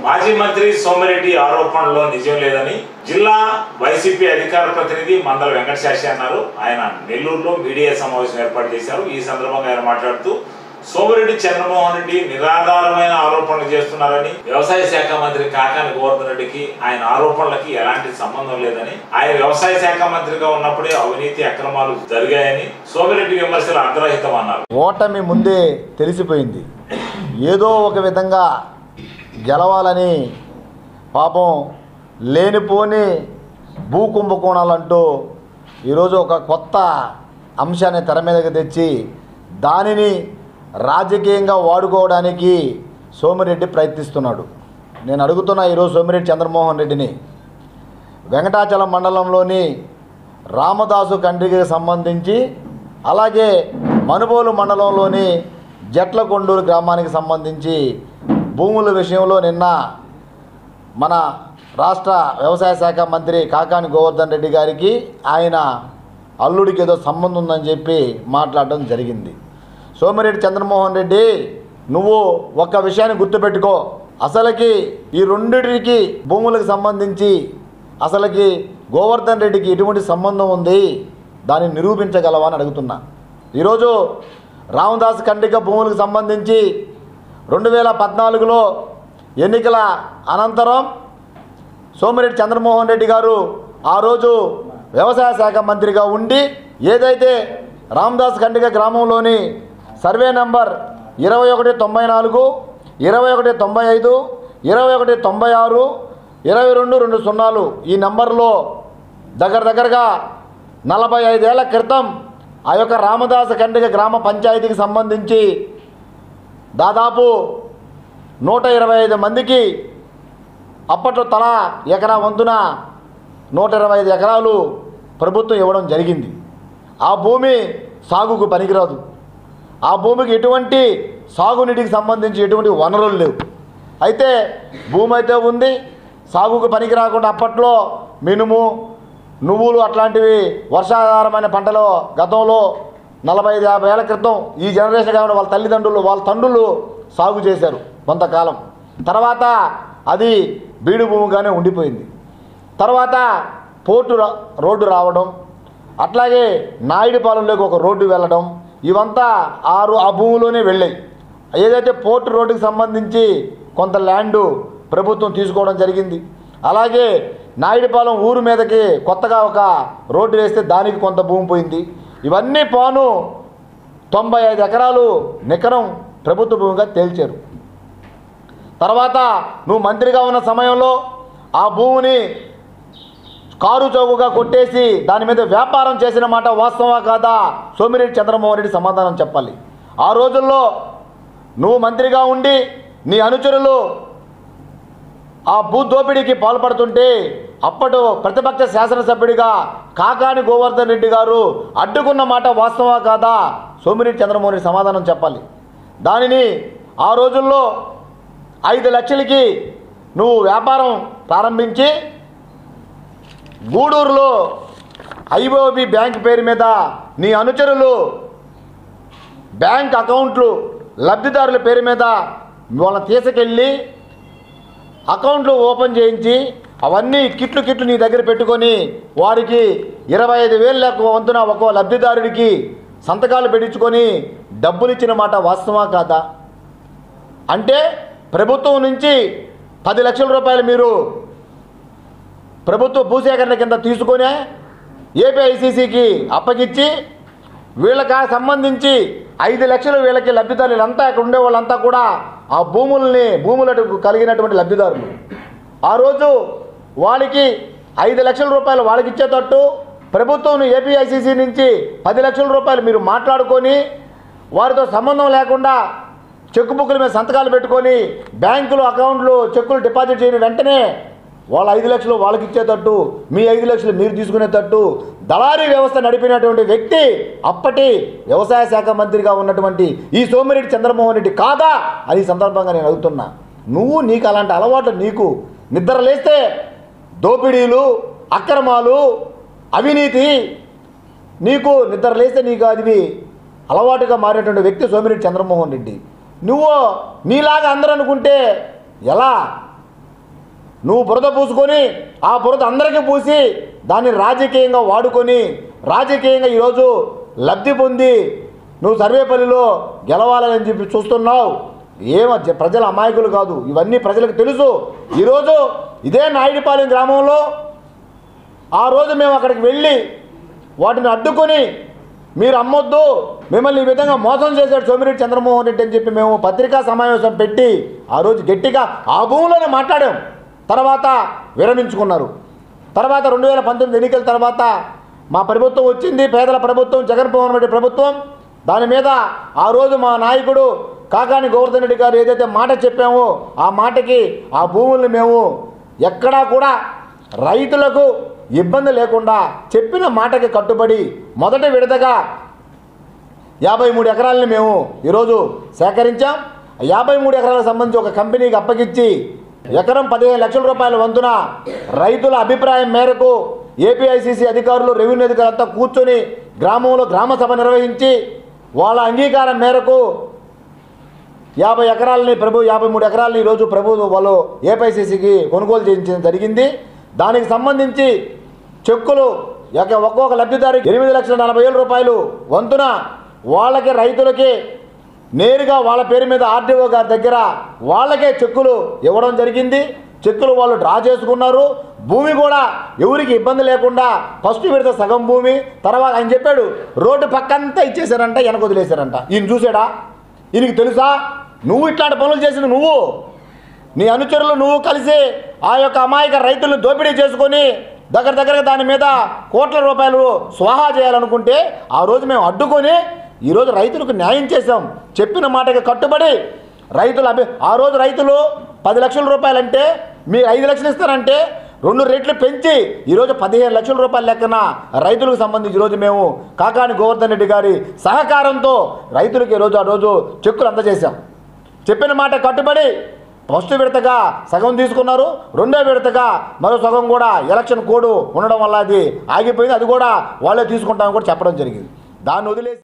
మాజీ మంత్రి సోమిరెడ్డి ఆరోపణలో నిజం లేదని జిల్లా వైసీపీ అధికార ప్రతినిధి మందల వెంకటశాస్త్రి అన్నారు. ఆయన నెల్లూరులో మీడియా సమావేశం ఏర్పాటు చేశారు. ఈ సందర్భంగా ఆయన మాట్లాడుతూ సోమిరెడ్డి చంద్రమోహన్ రెడ్డి నిరాధారమైన ఆరోపణలు చేస్తున్నారని, వ్యవసాయ శాఖ మంత్రి కాకాని గోవర్ధన్ రెడ్డికి ఆయన ఆరోపణలకి ఎలాంటి సంబంధం లేదని, ఆయన వ్యవసాయ శాఖ మంత్రిగా ఉన్నప్పుడే అవినీతి అక్రమాలు జరిగాయని సోమిరెడ్డి విమర్శలు అగ్రహితం అన్నారు. ఓటమి ముందే తెలిసిపోయింది. ఏదో ఒక విధంగా గెలవాలని పాపం లేనిపోని భూ కుంభకోణాలంటూ ఈరోజు ఒక కొత్త అంశాన్ని తెర మీదకి తెచ్చి దానిని రాజకీయంగా వాడుకోవడానికి సోమిరెడ్డి ప్రయత్నిస్తున్నాడు. నేను అడుగుతున్నా ఈరోజు సోమిరెడ్డి చంద్రమోహన్ రెడ్డిని, వెంకటాచలం మండలంలోని రామదాసు కండ్రికి సంబంధించి, అలాగే మనుబోలు మండలంలోని జట్లకొండూరు గ్రామానికి సంబంధించి భూముల విషయంలో నిన్న మన రాష్ట్ర వ్యవసాయ శాఖ మంత్రి కాకాని గోవర్ధన్ రెడ్డి గారికి ఆయన అల్లుడికి ఏదో సంబంధం ఉందని చెప్పి మాట్లాడడం జరిగింది. సోమిరెడ్డి చంద్రమోహన్ రెడ్డి, నువ్వు ఒక్క విషయాన్ని గుర్తుపెట్టుకో, అసలుకి ఈ రెండింటికి భూములకు సంబంధించి అసలుకి గోవర్ధన్ రెడ్డికి ఎటువంటి సంబంధం ఉంది, దాన్ని నిరూపించగలవా అని అడుగుతున్నా. ఈరోజు రామదాస్ కండ్రిక భూములకు సంబంధించి 2014లో ఎన్నికల అనంతరం సోమిరెడ్డి చంద్రమోహన్ రెడ్డి గారు ఆ రోజు వ్యవసాయ శాఖ మంత్రిగా ఉండి ఏదైతే రామదాస్ కండ్రిక గ్రామంలోని సర్వే నంబర్ 2194, 2195, 2196, 2220 ఈ నంబర్లో దగ్గరగా 45 ఏళ్ల క్రితం ఆ యొక్క రామదాస్ కండ్రిక గ్రామ పంచాయతీకి సంబంధించి దాదాపు 125 మందికి అప్పట్లో తలా ఎకరా వంతున 125 ఎకరాలు ప్రభుత్వం ఇవ్వడం జరిగింది. ఆ భూమి సాగుకు పనికిరాదు. ఆ భూమికి ఎటువంటి సాగునీటికి సంబంధించి ఎటువంటి వనరులు లేవు. అయితే భూమి అయితే ఉంది, సాగుకు పనికి రాకుండా అప్పట్లో మినుము, నువ్వులు అట్లాంటివి వర్షాధారమైన పంటలు గతంలో 45-50 ఏళ్ల క్రితం ఈ జనరేషన్ కాకుండా వాళ్ళ తండ్రులు సాగు చేశారు కొంతకాలం. తర్వాత అది బీడు భూమిగానే ఉండిపోయింది. తర్వాత పోర్టు రోడ్డు రావడం, అట్లాగే నాయుడుపాలెంలోకి ఒక రోడ్డు వెళ్ళడం, ఇవంతా ఆ భూమిలోనే వెళ్ళాయి. ఏదైతే పోర్టు రోడ్డుకి సంబంధించి కొంత ల్యాండు ప్రభుత్వం తీసుకోవడం జరిగింది. అలాగే నాయుడుపాలెం ఊరు మీదకి కొత్తగా ఒక రోడ్డు వేస్తే దానికి కొంత భూమి పోయింది. ఇవన్నీ పోను 95 ఎకరాలు నికరం ప్రభుత్వ భూమిగా తేల్చారు. తర్వాత నువ్వు మంత్రిగా ఉన్న సమయంలో ఆ భూమిని కారు చౌకగా కొట్టేసి దాని మీద వ్యాపారం చేసిన మాట వాస్తవా కాదా? సోమిరెడ్డి చంద్రమోహన్ రెడ్డి సమాధానం చెప్పాలి. ఆ రోజుల్లో నువ్వు మంత్రిగా ఉండి నీ అనుచరులు ఆ భూ దోపిడీకి పాల్పడుతుంటే అప్పటి ప్రతిపక్ష శాసనసభ్యుడిగా కాకాని గోవర్ధన్ రెడ్డి గారు అడ్డుకున్న మాట వాస్తవా కాదా? సోమిరెడ్డి చంద్రమోహన్ రెడ్డి సమాధానం చెప్పాలి. దానిని ఆ రోజుల్లో 5 లక్షలకి నువ్వు వ్యాపారం ప్రారంభించి గూడూరులో ఐఓబి బ్యాంక్ పేరు మీద నీ అనుచరులు బ్యాంక్ అకౌంట్లు లబ్ధిదారుల పేరు మీద వాళ్ళని తీసుకెళ్ళి అకౌంట్లు ఓపెన్ చేయించి అవన్నీ కిట్లు నీ దగ్గర పెట్టుకొని వారికి 25,000 వంతున ఒక్కో లబ్ధిదారుడికి సంతకాలు పెట్టించుకొని డబ్బులు ఇచ్చిన మాట వాస్తవా కాదా? అంటే ప్రభుత్వం నుంచి 10 లక్షల రూపాయలు మీరు ప్రభుత్వ భూసేకరణ కింద తీసుకొని ఏపీఐసీసీకి అప్పగించి వీళ్ళకి సంబంధించి 5 లక్షలు వీళ్ళకి లబ్ధిదారులంతా అక్కడ ఉండే వాళ్ళంతా కూడా ఆ భూములకు కలిగినటువంటి లబ్ధిదారులు. ఆ రోజు వాళ్ళకి 5 లక్షల రూపాయలు వాళ్ళకి ఇచ్చేటట్టు ప్రభుత్వం ఏపీఐసీసీ నుంచి 10 లక్షల రూపాయలు మీరు మాట్లాడుకొని వారితో సంబంధం లేకుండా చెక్ బుక్ల మీద సంతకాలు పెట్టుకొని బ్యాంకులు అకౌంట్లు చెక్కులు డిపాజిట్ చేయని వెంటనే వాళ్ళ 5 లక్షలు వాళ్ళకి ఇచ్చేటట్టు, మీ 5 లక్షలు మీరు తీసుకునేటట్టు దళారీ వ్యవస్థ నడిపినటువంటి వ్యక్తి అప్పటి వ్యవసాయ శాఖ మంత్రిగా ఉన్నటువంటి ఈ సోమిరెడ్డి చంద్రమోహన్ రెడ్డి కాదా అని సందర్భంగా నేను అడుగుతున్నా. నీకు అలాంటి అలవాట్లు, నీకు నిద్ర లేస్తే దోపిడీలు, అక్రమాలు, అవినీతి, నీకు నిద్ర లేస్తే నీకు అది అలవాటుగా మారేటువంటి వ్యక్తి సోమిరెడ్డి చంద్రమోహన్ రెడ్డి. నువ్వు నీలాగా అందరూ అనుకుంటే ఎలా? నువ్వు బురద పూసుకొని ఆ బురద అందరికీ పూసి దాన్ని రాజకీయంగా వాడుకొని రాజకీయంగా ఈరోజు లబ్ధి పొంది నువ్వు సర్వేపల్లిలో గెలవాలని చెప్పి చూస్తున్నావు. ప్రజల అమాయకులు కాదు, ఇవన్నీ ప్రజలకు తెలుసు. ఈరోజు ఇదే నాయుడుపాలెం గ్రామంలో ఆ రోజు మేము అక్కడికి వెళ్ళి వాటిని అడ్డుకొని మీరు అమ్మొద్దు, మిమ్మల్ని ఈ విధంగా మోసం చేశాడు సోమిరెడ్డి చంద్రమోహన్ రెడ్డి అని చెప్పి మేము పత్రికా సమావేశం పెట్టి ఆ రోజు గట్టిగా ఆ భూమిలోనే మాట్లాడాం. తర్వాత విరమించుకున్నారు. తర్వాత 2019 ఎన్నికల తర్వాత మా ప్రభుత్వం వచ్చింది, పేదల ప్రభుత్వం, జగన్మోహన్ రెడ్డి ప్రభుత్వం. దాని మీద ఆ రోజు మా నాయకుడు కాకాని గోవర్ధన్ రెడ్డి గారు ఏదైతే మాట చెప్పామో ఆ మాటకి ఆ భూముల్ని మేము ఎక్కడా కూడా రైతులకు ఇబ్బంది లేకుండా చెప్పిన మాటకి కట్టుబడి మొదటి విడతగా 53 ఎకరాలని మేము ఈరోజు సేకరించాం. 53 ఎకరాలకు సంబంధించి ఒక కంపెనీకి అప్పగించి ఎకరం 15 లక్షల రూపాయల వంతున రైతుల అభిప్రాయం మేరకు ఏపీఐసీసీ అధికారులు, రెవెన్యూ అధికారులంతా కూర్చొని గ్రామంలో గ్రామ సభ నిర్వహించి వాళ్ళ అంగీకారం మేరకు 53 ఎకరాలని ఈరోజు ప్రభుత్వం వాళ్ళు ఏపీఐసీసీకి కొనుగోలు చేయించడం జరిగింది. దానికి సంబంధించి చెక్కులు ఒక్కొక్క లబ్ధిదారికి 8,40,000 రూపాయలు వంతున వాళ్ళకి రైతులకి నేరుగా వాళ్ళ పేరు మీద ఆర్డీఓ గారి దగ్గర వాళ్ళకే చెక్కులు ఇవ్వడం జరిగింది. చెక్కులు వాళ్ళు డ్రా చేసుకున్నారు. భూమి కూడా ఎవరికి ఇబ్బంది లేకుండా ఫస్ట్ విడత సగం భూమి, తర్వాత ఆయన చెప్పాడు రోడ్డు పక్కంతా ఇచ్చేసారంట, వెనక వదిలేశారంట. ఈయన చూసాడా? ఈయనకి తెలుసా నువ్వు ఇట్లాంటి పనులు చేసింది? నువ్వు నీ అనుచరులు నువ్వు కలిసి ఆ యొక్క అమాయక రైతులను దోపిడీ చేసుకొని దగ్గరగా దాని మీద కోట్ల రూపాయలు స్వాహా చేయాలనుకుంటే ఆ రోజు మేము అడ్డుకొని ఈరోజు రైతులకు న్యాయం చేశాం. చెప్పిన మాటకి కట్టుబడి రైతులు ఆ రోజు రైతులు 10 లక్షల రూపాయలంటే మీరు 5 లక్షలు ఇస్తారంటే 2 రెట్లు పెంచి ఈరోజు 15 లక్షల రూపాయల లెక్కన రైతులకు సంబంధించి ఈరోజు మేము కాకాని గోవర్ధన్ రెడ్డి గారి సహకారంతో రైతులకు ఈరోజు ఆ రోజు చెక్కులు అందజేశాం. చెప్పిన మాట కట్టుబడి ఫస్ట్ విడతగా సగం తీసుకున్నారు. రెండో విడతగా మరో సగం కూడా ఎలక్షన్ కోడ్ ఉండడం వల్ల అది ఆగిపోయింది. అది కూడా వాళ్ళే తీసుకుంటామని కూడా చెప్పడం జరిగింది. దాన్ని వదిలేసి